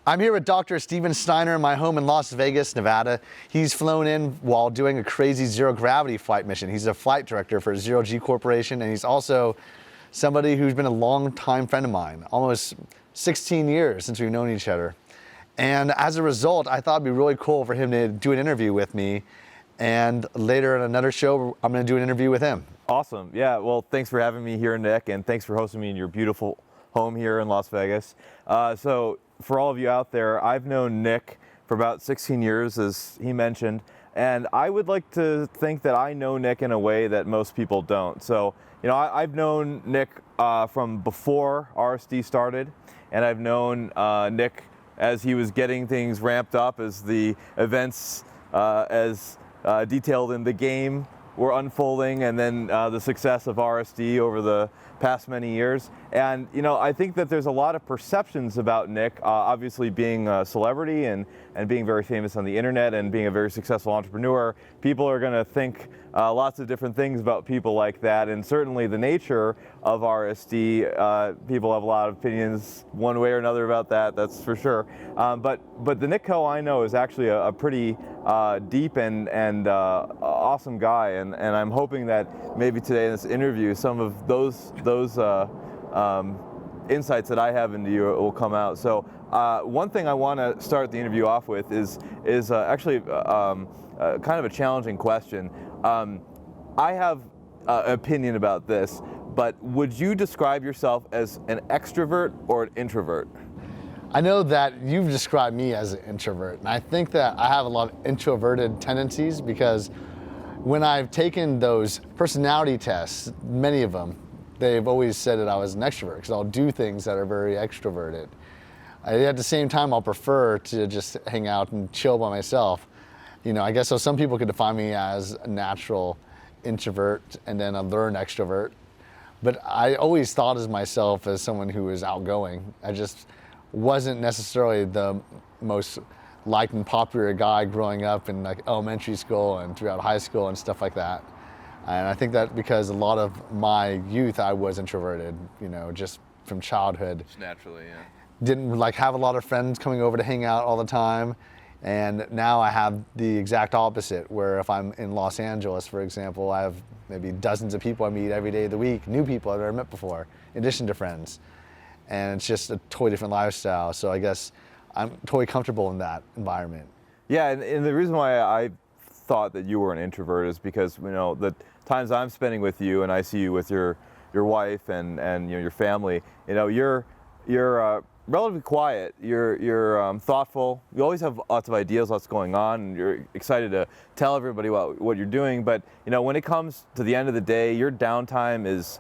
I'm here with Dr. Steiner in my home in Las Vegas, Nevada. He's flown in while doing a crazy zero-gravity flight mission. He's a flight director for Zero G Corporation, and he's also somebody who's been a long-time friend of mine, almost 16 years since we've known each other. And as a result, I thought it'd be really cool for him to do an interview with me, and later in another show, I'm going to do an interview with him. Awesome. Yeah, well, thanks for having me here, Nick, and thanks for hosting me in your beautiful home here in Las Vegas. So for all of you out there, I've known Nick for about 16 years, as he mentioned, and I would like to think that I know Nick in a way that most people don't. So, you know, I've known Nick from before RSD started, and I've known Nick as he was getting things ramped up, as the events as detailed in the game were unfolding, and then the success of RSD over the past many years. And you know, I think that there's a lot of perceptions about Nick, obviously being a celebrity and being very famous on the internet and being a very successful entrepreneur. People are going to think lots of different things about people like that, and certainly the nature of RSD, people have a lot of opinions one way or another about that, that's for sure. But the Nick Kho I know is actually a pretty deep and awesome guy, and I'm hoping that maybe today in this interview some of those insights that I have into you will come out. So one thing I want to start the interview off with is actually kind of a challenging question. I have an opinion about this, but would you describe yourself as an extrovert or an introvert? I know that you've described me as an introvert, and I think that I have a lot of introverted tendencies because when I've taken those personality tests, many of them, they've always said that I was an extrovert because I'll do things that are very extroverted. At the same time, I'll prefer to just hang out and chill by myself. You know, I guess so some people could define me as a natural introvert and then a learned extrovert. But I always thought of myself as someone who was outgoing. I just wasn't necessarily the most liked and popular guy growing up in like elementary school and throughout high school and stuff like that. And I think that because a lot of my youth, I was introverted, you know, just from childhood. Just naturally, yeah. Didn't like have a lot of friends coming over to hang out all the time. And now I have the exact opposite, where if I'm in Los Angeles, for example, I have maybe dozens of people I meet every day of the week, new people I've never met before, in addition to friends. And it's just a totally different lifestyle. So I guess I'm totally comfortable in that environment. Yeah, and the reason why I thought that you were an introvert is because, you know, the times I'm spending with you and I see you with your wife and you know, your family, you know, you're relatively quiet, you're thoughtful, you always have lots of ideas, lots going on, and you're excited to tell everybody what you're doing. But you know, when it comes to the end of the day, your downtime is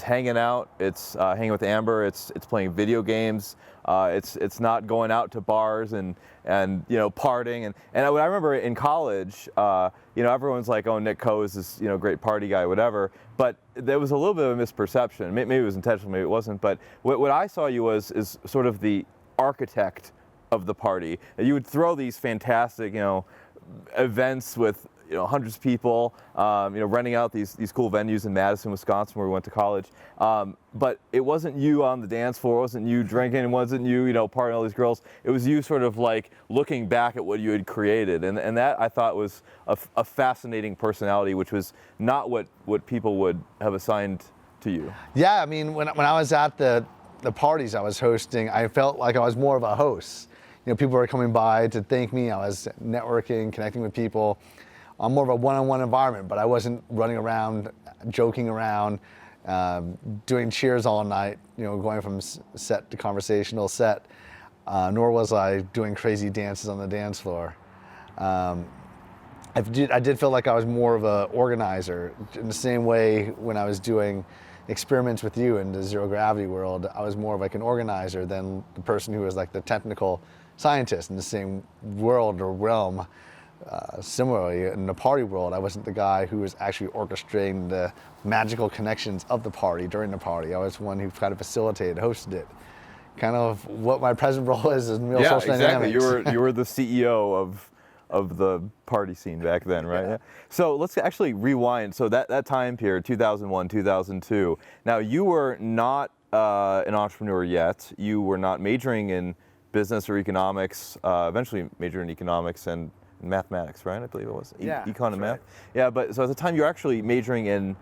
hanging out, it's hanging with Amber, it's playing video games, it's not going out to bars and you know, partying. And I remember in college, you know, everyone's like, oh, Nick Kho is this, you know, great party guy, whatever. But there was a little bit of a misperception. Maybe it was intentional, maybe it wasn't. But what I saw you is sort of the architect of the party. You would throw these fantastic, you know, events with, you know, hundreds of people, you know, renting out these cool venues in Madison, Wisconsin, where we went to college. But it wasn't you on the dance floor, it wasn't you drinking, it wasn't you, you know, partying all these girls. It was you sort of like looking back at what you had created. And that I thought was a fascinating personality, which was not what people would have assigned to you. Yeah, I mean, when I was at the parties I was hosting, I felt like I was more of a host. You know, people were coming by to thank me, I was networking, connecting with people. I'm more of a one-on-one environment, but I wasn't running around, joking around, doing cheers all night, you know, going from set to conversational set, nor was I doing crazy dances on the dance floor. I did feel like I was more of an organizer. In the same way when I was doing experiments with you in the zero gravity world, I was more of like an organizer than the person who was like the technical scientist in the same world or realm. Similarly, in the party world, I wasn't the guy who was actually orchestrating the magical connections of the party during the party. I was one who kind of facilitated, hosted it. Kind of what my present role is in real social exactly. dynamics. You were the CEO of the party scene back then, right? Yeah. So let's actually rewind. So that time period, 2001, 2002. Now you were not an entrepreneur yet. You were not majoring in business or economics. Eventually majored in economics and mathematics, right? I believe it was. Yeah, Econ and math. right. Yeah, but so at the time you were actually majoring in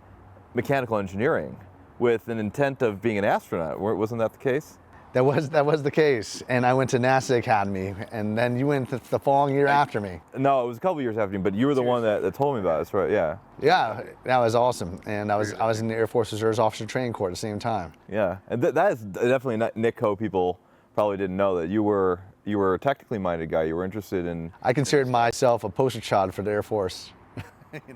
mechanical engineering with an intent of being an astronaut. Wasn't that the case? That was the case, and I went to NASA Academy, and then you went the following year after me. No, it was a couple years after me, but you were the one that told me about this, right? Yeah. Yeah, that was awesome, and I was in the Air Force Reserves Officer Training Corps at the same time. Yeah, and that is definitely not Nick Kho. People probably didn't know that you were a technically minded guy. You were interested in. I considered myself a poster child for the Air Force.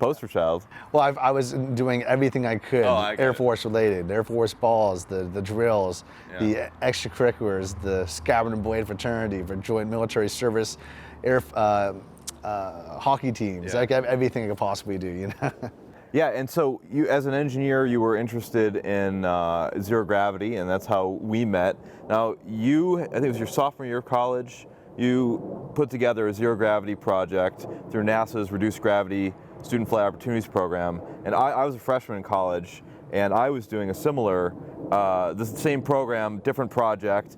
Poster child. Well, I was doing everything I could, Air Force related, Air Force balls, the drills, the extracurriculars, the Scabbard and Blade fraternity for joint military service, hockey teams, like everything I could possibly do, you know. Yeah, and so you, as an engineer, you were interested in zero gravity, and that's how we met. Now, I think it was your sophomore year of college, you put together a zero gravity project through NASA's Reduced Gravity Student Flight Opportunities Program, and I was a freshman in college, and I was doing a similar, the same program, different project.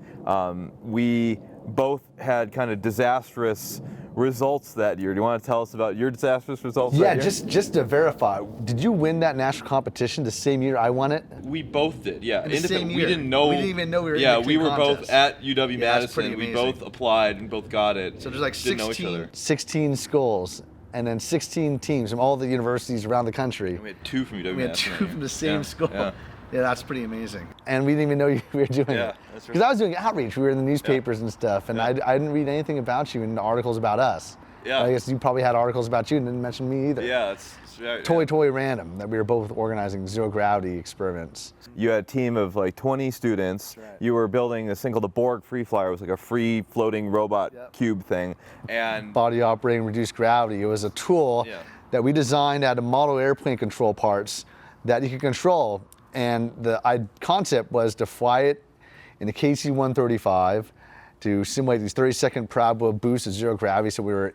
We both had kind of disastrous results that year. Do you want to tell us about your disastrous results that year? just to verify, did you win that national competition the same year I won it? We both did, yeah. In the same year. We didn't know. We didn't even know we were in Yeah, the we were contest. both at UW that's pretty Madison. We amazing. both applied and both got it. So there's like Didn't know each other. 16 schools, and then 16 teams from all the universities around the country. And we had two from UW We had Madison. two from the same school. Yeah. Yeah, that's pretty amazing. And we didn't even know we were doing Yeah, it. that's right. Because I was doing outreach. We were in the newspapers and stuff, and I didn't read anything about you in the articles about us. Yeah. I guess you probably had articles about you and didn't mention me either. Yeah, it's right. Totally random that we were both organizing zero gravity experiments. You had a team of like 20 students. That's right. You were building this thing called the Borg Free Flyer. It was like a free floating robot cube thing. And Body operating reduced gravity. It was a tool that we designed out of model airplane control parts that you could control. And the concept was to fly it in a KC-135 to simulate these 30-second parabolic boosts of zero gravity. So we were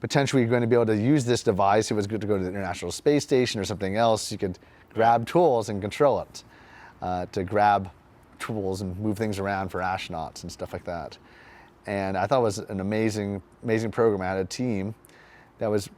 potentially going to be able to use this device. It was good to go to the International Space Station or something else. You could grab tools and control it, to grab tools and move things around for astronauts and stuff like that. And I thought it was an amazing program. I had a team that was,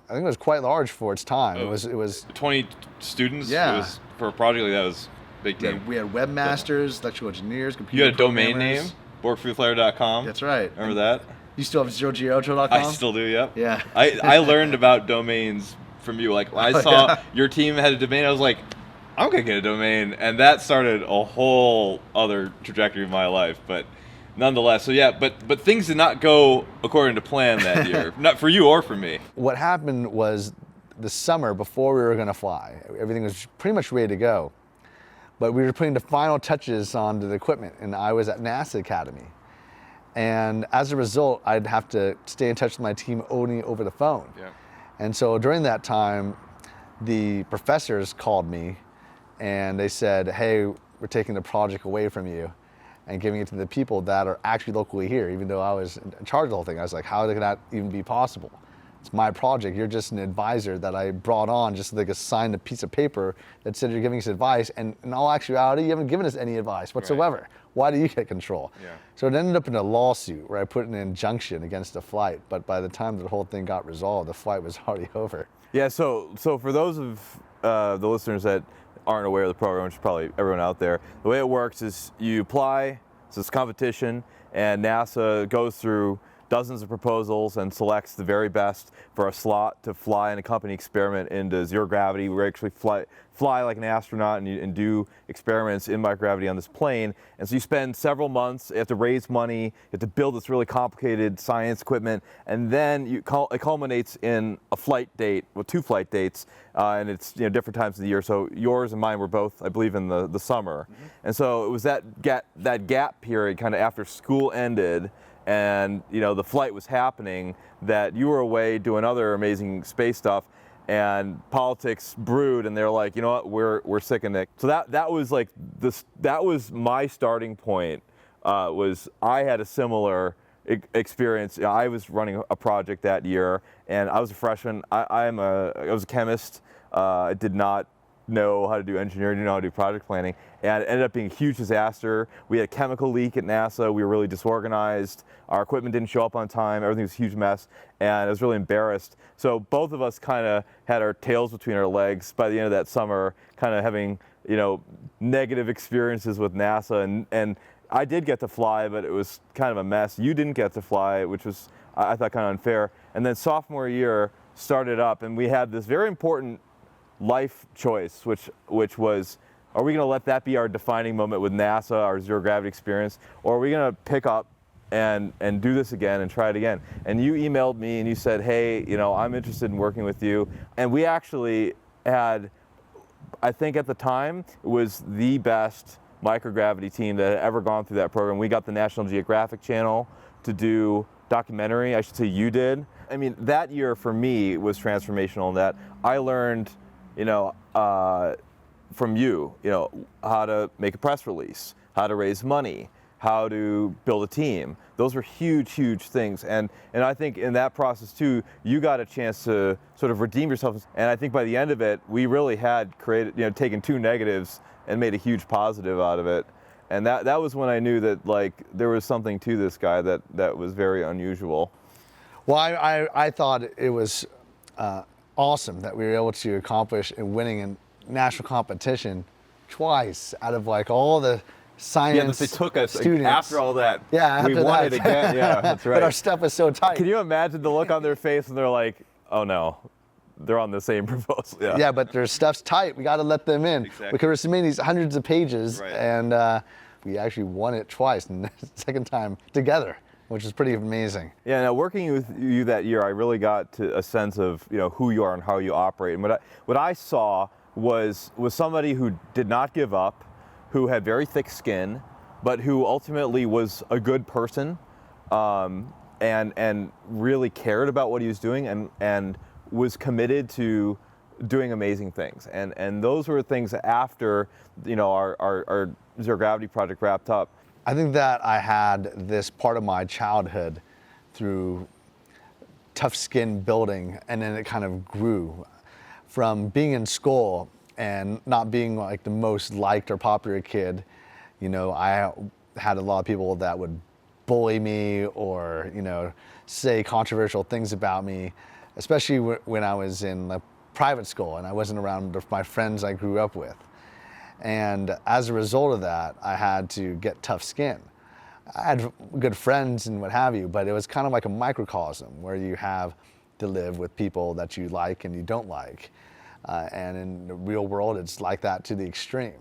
I think it was quite large for its time. It was 20 students. Yeah. It was, for a project like that, was a big team. we had webmasters, electrical engineers, computer You had a domain programmers. name, borgfreeflyer.com. That's right. Remember that? You still have zerogeocho.com? I still do, yep. Yeah. I learned about domains from you. Like, when I saw your team had a domain, I was like, I'm going to get a domain. And that started a whole other trajectory of my life. But nonetheless, so yeah, but things did not go according to plan that year. Not for you or for me. What happened was the summer before we were going to fly, everything was pretty much ready to go. But we were putting the final touches onto the equipment, and I was at NASA Academy. And as a result, I'd have to stay in touch with my team only over the phone. Yeah. And so during that time, the professors called me and they said, hey, we're taking the project away from you and giving it to the people that are actually locally here, even though I was in charge of the whole thing. I was like, how could that even be possible? It's my project. You're just an advisor that I brought on just so they could sign a piece of paper that said you're giving us advice. And in all actuality, you haven't given us any advice whatsoever. Right. Why do you get control? Yeah. So it ended up in a lawsuit where I put an injunction against the flight. But by the time the whole thing got resolved, the flight was already over. Yeah, so for those of the listeners that aren't aware of the program, which is probably everyone out there, the way it works is you apply, it's this competition, and NASA goes through dozens of proposals and selects the very best for a slot to fly in a company experiment into zero gravity. We actually fly like an astronaut and do experiments in microgravity on this plane. And so you spend several months, you have to raise money, you have to build this really complicated science equipment, and then it culminates in a flight date, well, 2 flight dates, and it's different times of the year. So yours and mine were both, I believe, in the summer. Mm-hmm. And so it was that gap period kind of after school ended, and the flight was happening, that you were away doing other amazing space stuff, and politics brewed, and they're like, you know what, we're sick of Nick. So that was like this. That was my starting point. Was I had a similar experience. I was running a project that year, and I was a freshman. I was a chemist. I did not know how to do engineering, didn't know how to do project planning, and it ended up being a huge disaster. We had a chemical leak at NASA. We were really disorganized. Our equipment didn't show up on time. Everything was a huge mess, and I was really embarrassed. So both of us kind of had our tails between our legs by the end of that summer, kind of having negative experiences with NASA, and I did get to fly, but it was kind of a mess. You didn't get to fly, which was, I thought, kind of unfair. And then sophomore year started up, and we had this very important life choice, which was, are we going to let that be our defining moment with NASA, our zero gravity experience, or are we going to pick up and do this again and try it again? And you emailed me and you said, hey, I'm interested in working with you. And we actually had, I think at the time, it was the best microgravity team that had ever gone through that program. We got the National Geographic Channel to do documentary. I should say you did. I mean, that year for me was transformational in that I learned, from you, how to make a press release, how to raise money, how to build a team. Those were huge, huge things. And I think in that process too, you got a chance to sort of redeem yourself. And I think by the end of it, we really had created, taken two negatives and made a huge positive out of it. And that was when I knew that there was something to this guy that was very unusual. Well, I thought it was awesome that we were able to accomplish in winning a national competition twice out of all the science. Yeah, but they took us students. After all that. Yeah, after we won that. it again. Yeah, that's right. But our stuff was so tight. Can you imagine the look on their face when they're like, oh no, they're on the same proposal? Yeah, but their stuff's tight. We got to let them in. Exactly. Because we're submitting these hundreds of pages, right. And we actually won it twice, and the second time together, which is pretty amazing. Yeah, now working with you that year, I really got to a sense of who you are and how you operate. And what I saw was somebody who did not give up, who had very thick skin, but who ultimately was a good person, and really cared about what he was doing, and was committed to doing amazing things. And those were things after our zero gravity project wrapped up. I think that I had this part of my childhood through tough skin building, and then it kind of grew from being in school and not being the most liked or popular kid. I had a lot of people that would bully me or say controversial things about me, especially when I was in private school and I wasn't around my friends I grew up with. And as a result of that, I had to get tough skin. I had good friends and what have you, but it was kind of like a microcosm where you have to live with people that you like and you don't like. And in the real world, it's like that to the extreme.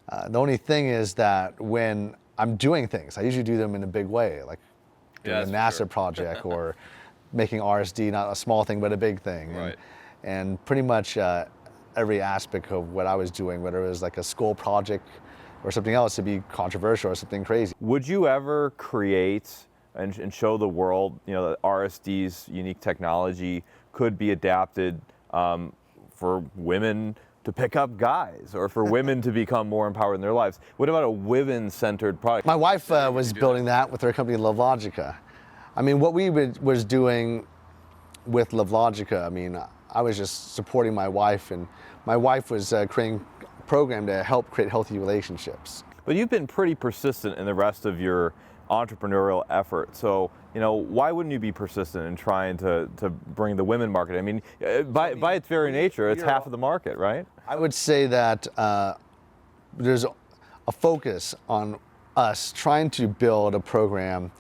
The only thing is that when I'm doing things, I usually do them in a big way, like doing a NASA project or making RSD, not a small thing, but a big thing. Right. And pretty much every aspect of what I was doing, whether it was like a school project or something else, to be controversial or something crazy. Would you ever create and show the world, that RSD's unique technology could be adapted for women to pick up guys, or for women to become more empowered in their lives? What about a women-centered product? My wife was building that with her company Lovelogica. I mean, what we was doing with Lovelogica, I mean, I was just supporting my wife, and my wife was creating a program to help create healthy relationships. But you've been pretty persistent in the rest of your entrepreneurial effort. So, why wouldn't you be persistent in trying to bring the women market? I mean, by its very nature, it's half of the market, right? I would say that there's a focus on us trying to build a program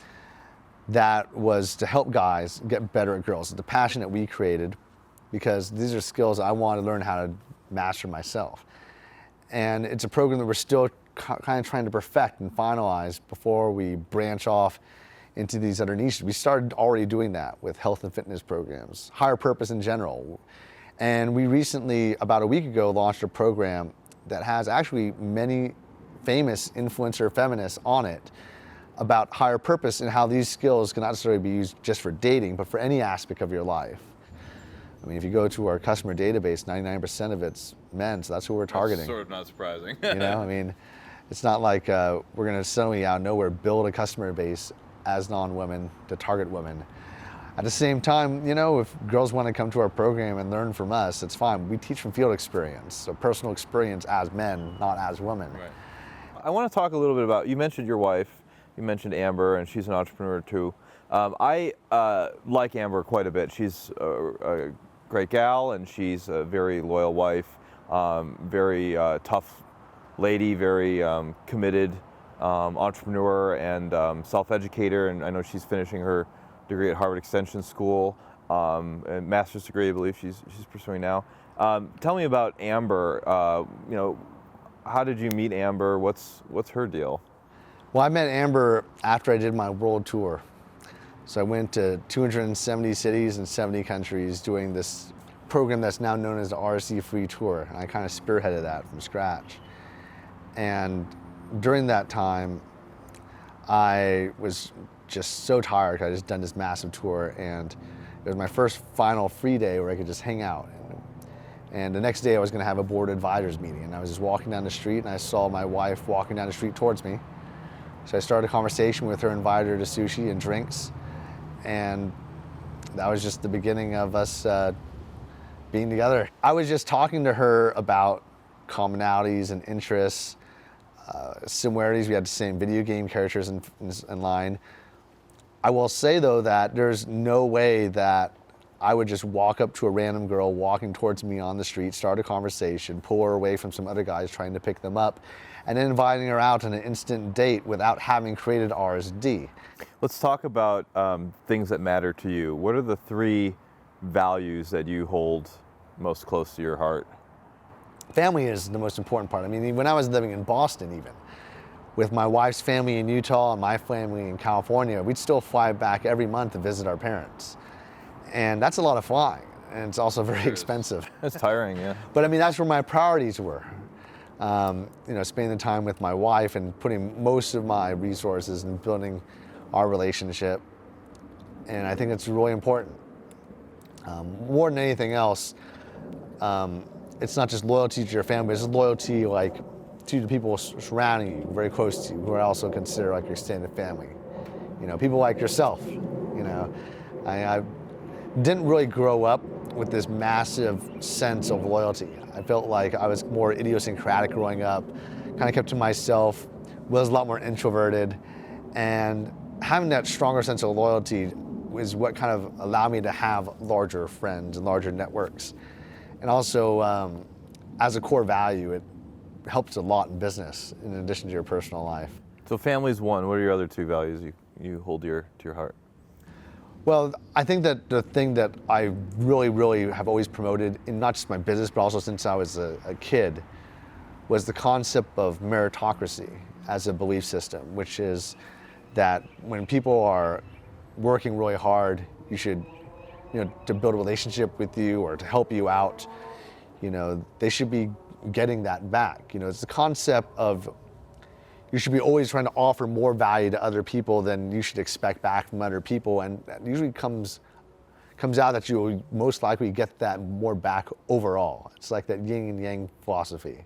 that was to help guys get better at girls. The passion that we created, because these are skills I want to learn how to master myself. And it's a program that we're still kind of trying to perfect and finalize before we branch off into these other niches. We started already doing that with health and fitness programs, higher purpose in general. And we recently, about a week ago, launched a program that has actually many famous influencer feminists on it about higher purpose and how these skills can not necessarily be used just for dating, but for any aspect of your life. I mean, if you go to our customer database, 99% of it's men, so that's who we're targeting. That's sort of not surprising. You know, I mean, it's not like we're going to suddenly out of nowhere build a customer base as non-women to target women. At the same time, you know, if girls want to come to our program and learn from us, it's fine. We teach from field experience, so personal experience as men, not as women. Right. I want to talk a little bit about, you mentioned your wife, you mentioned Amber, and she's an entrepreneur too. I like Amber quite a bit. She's a great gal, and she's a very loyal wife, very tough lady, very committed entrepreneur and self-educator, and I know she's finishing her degree at Harvard Extension School, and master's degree I believe she's pursuing now. Tell me about Amber. You know, how did you meet Amber? What's her deal? Well, I met Amber after I did my world tour. So I went to 270 cities and 70 countries doing this program that's now known as the RC Free Tour. And I kind of spearheaded that from scratch. And during that time, I was just so tired. I just done this massive tour, and it was my first final free day where I could just hang out. And the next day I was gonna have a board advisors meeting, and I was just walking down the street and I saw my wife walking down the street towards me. So I started a conversation with her, invited her to sushi and drinks, and that was just the beginning of us being together. I was just talking to her about commonalities and interests, similarities. We had the same video game characters in line. I will say though that there's no way that I would just walk up to a random girl walking towards me on the street, start a conversation, pull her away from some other guys trying to pick them up, and then inviting her out on an instant date without having created RSD. Let's talk about things that matter to you. What are the 3 values that you hold most close to your heart? Family is the most important part. I mean, when I was living in Boston even, with my wife's family in Utah and my family in California, we'd still fly back every month to visit our parents. And that's a lot of flying, and it's also very expensive. It's tiring, yeah. But I mean, that's where my priorities were. You know, spending the time with my wife and putting most of my resources in building our relationship. And I think it's really important. More than anything else, it's not just loyalty to your family, it's loyalty like to the people surrounding you, very close to you, who I also consider like your extended family. You know, people like yourself. You know, I didn't really grow up with this massive sense of loyalty. I felt like I was more idiosyncratic growing up, kind of kept to myself, was a lot more introverted, and having that stronger sense of loyalty is what kind of allowed me to have larger friends and larger networks. And also, as a core value, it helps a lot in business in addition to your personal life. So family's one. What are your other 2 values you hold to your heart? Well, I think that the thing that I really have always promoted in not just my business, but also since I was a kid, was the concept of meritocracy as a belief system, which is that when people are working really hard, you should, you know, to build a relationship with you or to help you out, you know, they should be getting that back. You know, it's the concept of you should be always trying to offer more value to other people than you should expect back from other people, and that usually comes out that you will most likely get that more back overall. It's like that yin and yang philosophy.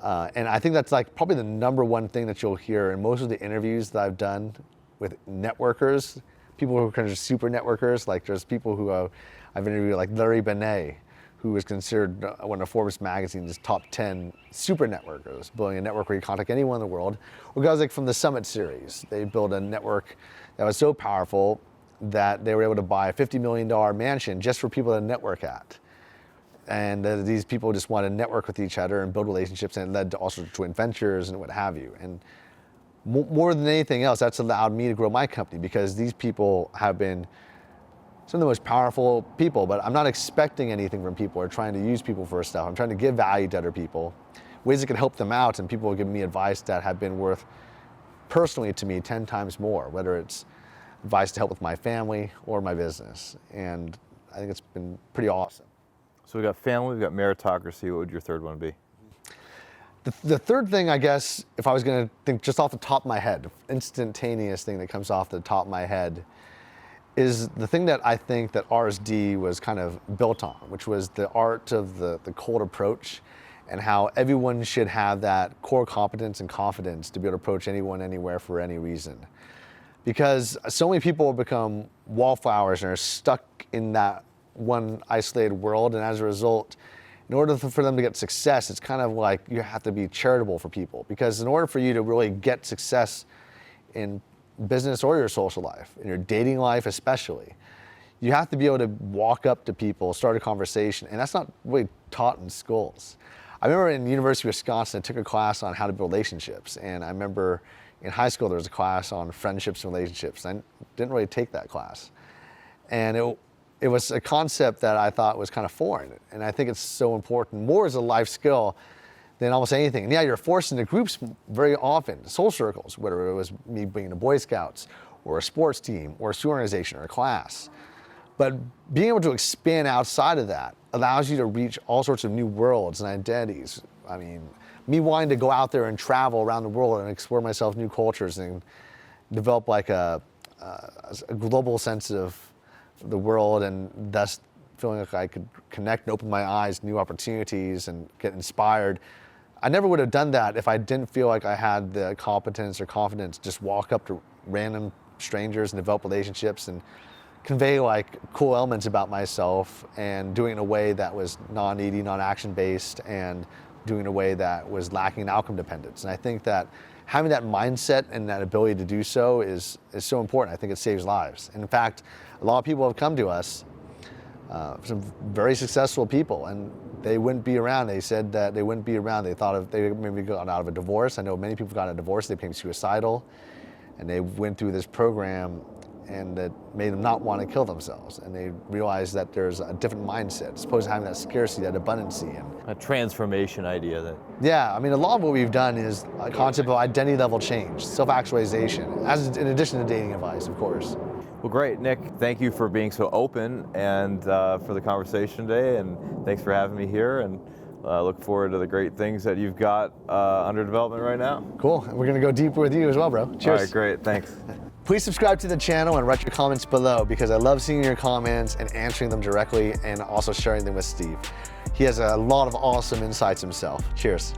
And I think that's like probably the #1 thing that you'll hear in most of the interviews that I've done with networkers, people who are kind of super networkers. Like there's people who I've interviewed like Larry Benet, who is considered one of Forbes magazine's top 10 super networkers, building a network where you contact anyone in the world. Or guys like from the Summit series, they built a network that was so powerful that they were able to buy a $50 million mansion just for people to network at. And these people just want to network with each other and build relationships, and it led to also joint ventures and what have you. And more than anything else, that's allowed me to grow my company, because these people have been some of the most powerful people, but I'm not expecting anything from people or trying to use people for stuff. I'm trying to give value to other people, ways that can help them out, and people have given me advice that have been worth, personally to me, 10 times more, whether it's advice to help with my family or my business. And I think it's been pretty awesome. So we've got family, we've got meritocracy. What would your 3rd one be? The third thing, I guess, if I was going to think just off the top of my head, instantaneous thing that comes off the top of my head, is the thing that I think that RSD was kind of built on, which was the art of the cold approach, and how everyone should have that core competence and confidence to be able to approach anyone, anywhere, for any reason. Because so many people become wallflowers and are stuck in that one isolated world, and as a result, in order for them to get success, it's kind of like you have to be charitable for people. Because in order for you to really get success in business or your social life, in your dating life especially, you have to be able to walk up to people, start a conversation, and that's not really taught in schools. I remember in the University of Wisconsin, I took a class on how to build relationships, and I remember in high school there was a class on friendships and relationships. I didn't really take that class. And it was a concept that I thought was kind of foreign, and I think it's so important, more as a life skill than almost anything. And yeah, you're forced into groups very often, soul circles, whether it was me being a Boy Scouts or a sports team or a student organization or a class. But being able to expand outside of that allows you to reach all sorts of new worlds and identities. I mean, me wanting to go out there and travel around the world and explore myself new cultures and develop like a global sense of the world, and thus feeling like I could connect and open my eyes to new opportunities and get inspired. I never would have done that if I didn't feel like I had the competence or confidence to just walk up to random strangers and develop relationships and convey like cool elements about myself, and doing it in a way that was non-needy, non-action based, and doing it in a way that was lacking in outcome dependence. And I think that having that mindset and that ability to do so is so important. I think it saves lives. And in fact, a lot of people have come to us, some very successful people, and they wouldn't be around. They said that they wouldn't be around. They thought they maybe got out of a divorce. I know many people got out of a divorce, they became suicidal, and they went through this program and that made them not want to kill themselves. And they realized that there's a different mindset, as opposed to having that scarcity, that abundancy. And A transformation idea that. yeah, I mean, a lot of what we've done is a concept of identity level change, self-actualization, as in addition to dating advice, of course. Well, great, Nick. Thank you for being so open and for the conversation today, and thanks for having me here. And look forward to the great things that you've got under development right now. Cool. We're gonna go deeper with you as well, bro. Cheers. All right, great. Thanks. Please subscribe to the channel and write your comments below, because I love seeing your comments and answering them directly, and also sharing them with Steve. He has a lot of awesome insights himself. Cheers.